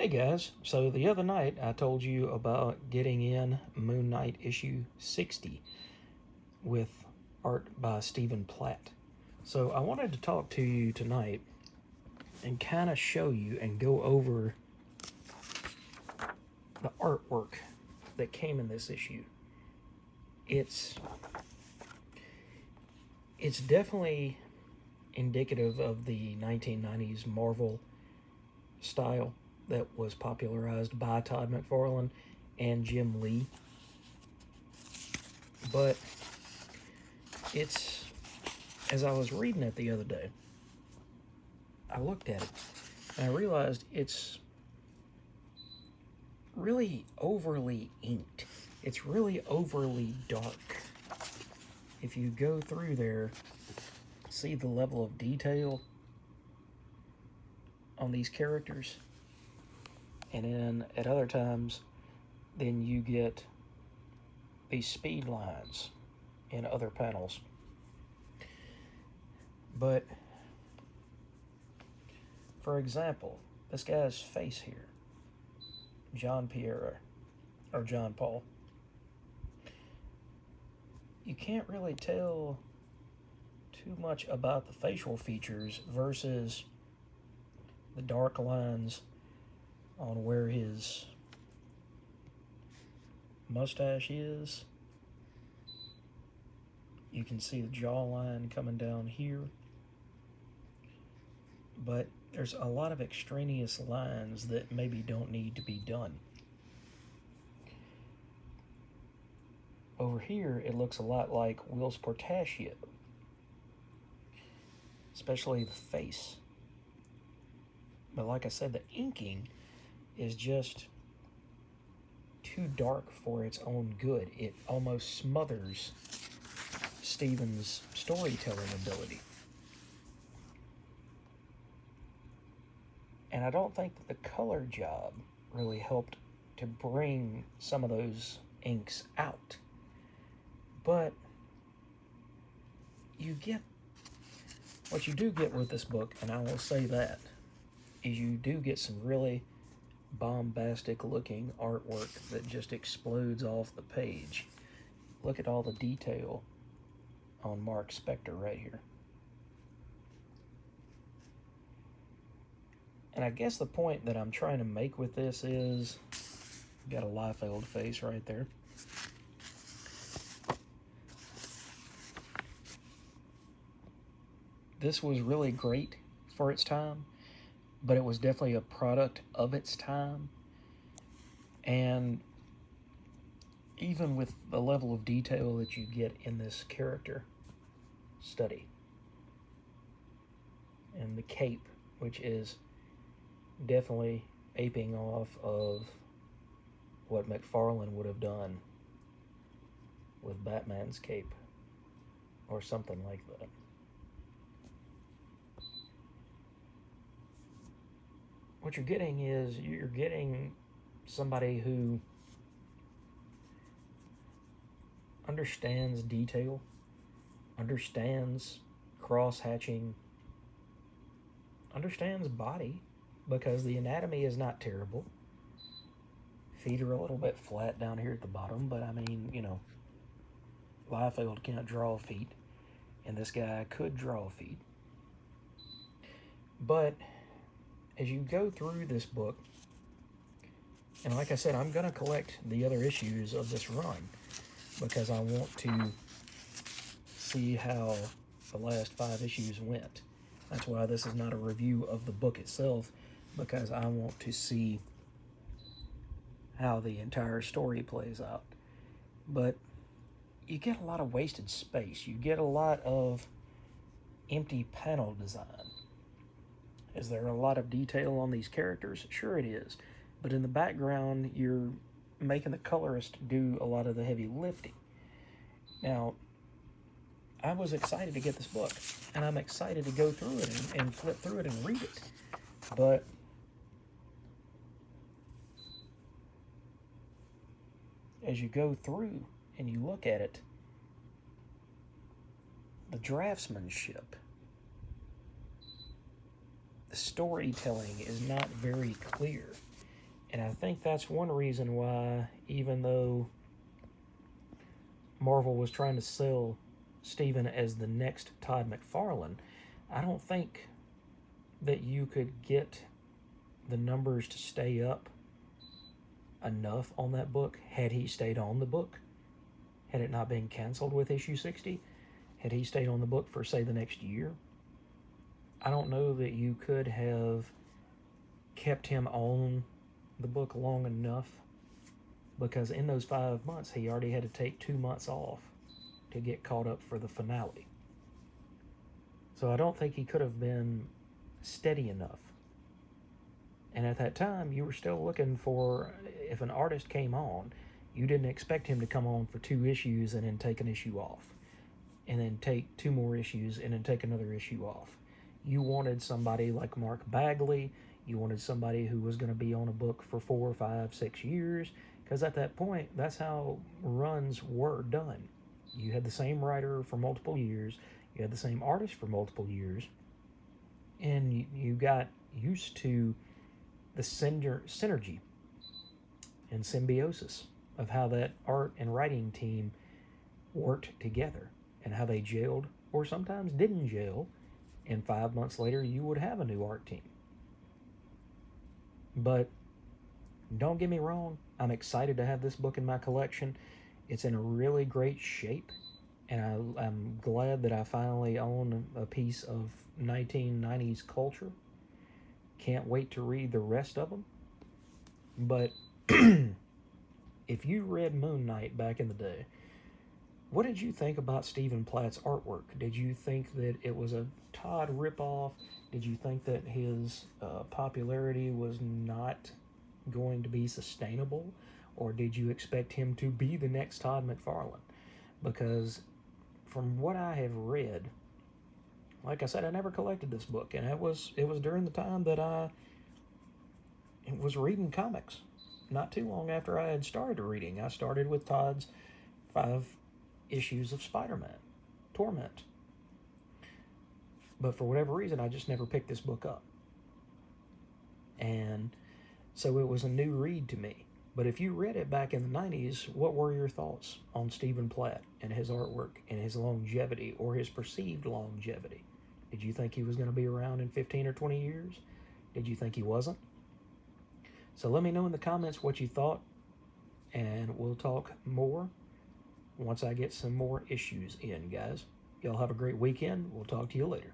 Hey guys, so the other night I told you about getting in Moon Knight issue 60 with art by Stephen Platt. So I wanted to talk to you tonight and kind of show you and go over the artwork that came in this issue. It's definitely indicative of the 1990s Marvel style that was popularized by Todd McFarlane and Jim Lee. But it's, as I was reading it the other day, I looked at it and I realized it's really overly inked. It's really overly dark. If you go through there, see the level of detail on these characters, and then at other times, then you get these speed lines in other panels. But for example, this guy's face here, John Paul, you can't really tell too much about the facial features versus the dark lines on where his mustache is. You can see the jawline coming down here. But there's a lot of extraneous lines that maybe don't need to be done. Over here, it looks a lot like Will's Portachio, especially the face. But like I said, the inking is just too dark for its own good. It almost smothers Stephen's storytelling ability. And I don't think that the color job really helped to bring some of those inks out. But what you do get with this book, and I will say that, is you do get some really bombastic looking artwork that just explodes off the page. Look at all the detail on Mark Spector right here. And I guess the point that I'm trying to make with this is, got a Liefeld face right there. This was really great for its time, but it was definitely a product of its time. And even with the level of detail that you get in this character study, and the cape, which is definitely aping off of what McFarlane would have done with Batman's cape, or something like that. What you're getting is, you're getting somebody who understands detail, understands cross-hatching, understands body, because the anatomy is not terrible. Feet are a little bit flat down here at the bottom, but I mean, you know, Liefeld can't draw feet, and this guy could draw feet. But as you go through this book, and like I said, I'm going to collect the other issues of this run because I want to see how the last 5 issues went. That's why this is not a review of the book itself, because I want to see how the entire story plays out. But you get a lot of wasted space. You get a lot of empty panel design. Is there a lot of detail on these characters? Sure it is. But in the background, you're making the colorist do a lot of the heavy lifting. Now, I was excited to get this book, and I'm excited to go through it and flip through it and read it. But as you go through and you look at it, the draftsmanship, the storytelling is not very clear. And I think that's one reason why, even though Marvel was trying to sell Stephen as the next Todd McFarlane, I don't think that you could get the numbers to stay up enough on that book had he stayed on the book. Had it not been canceled with issue 60, had he stayed on the book for, say, the next year, I don't know that you could have kept him on the book long enough, because in those 5 months he already had to take 2 months off to get caught up for the finale. So I don't think he could have been steady enough. And at that time, you were still looking for, if an artist came on, you didn't expect him to come on for 2 issues and then take an issue off, and then take 2 more issues and then take another issue off. You wanted somebody like Mark Bagley. You wanted somebody who was going to be on a book for 4, 5, 6 years, because at that point, that's how runs were done. You had the same writer for multiple years, you had the same artist for multiple years, and you got used to the synergy and symbiosis of how that art and writing team worked together, and how they gelled or sometimes didn't gel, and 5 months later you would have a new art team. But don't get me wrong, I'm excited to have this book in my collection. It's in a really great shape, and I'm glad that I finally own a piece of 1990s culture. Can't wait to read the rest of them. But if you read Moon Knight back in the day, what did you think about Stephen Platt's artwork? Did you think that it was a Todd ripoff? Did you think that his popularity was not going to be sustainable? Or did you expect him to be the next Todd McFarlane? Because from what I have read, like I said, I never collected this book, and it was during the time that I was reading comics. Not too long after I had started reading, I started with Todd's 5 issues of Spider-Man, Torment. But for whatever reason, I just never picked this book up. And so it was a new read to me. But if you read it back in the 90s, what were your thoughts on Stephen Platt and his artwork and his longevity, or his perceived longevity? Did you think he was going to be around in 15 or 20 years? Did you think he wasn't? So let me know in the comments what you thought, and we'll talk more once I get some more issues in, guys. Y'all have a great weekend. We'll talk to you later.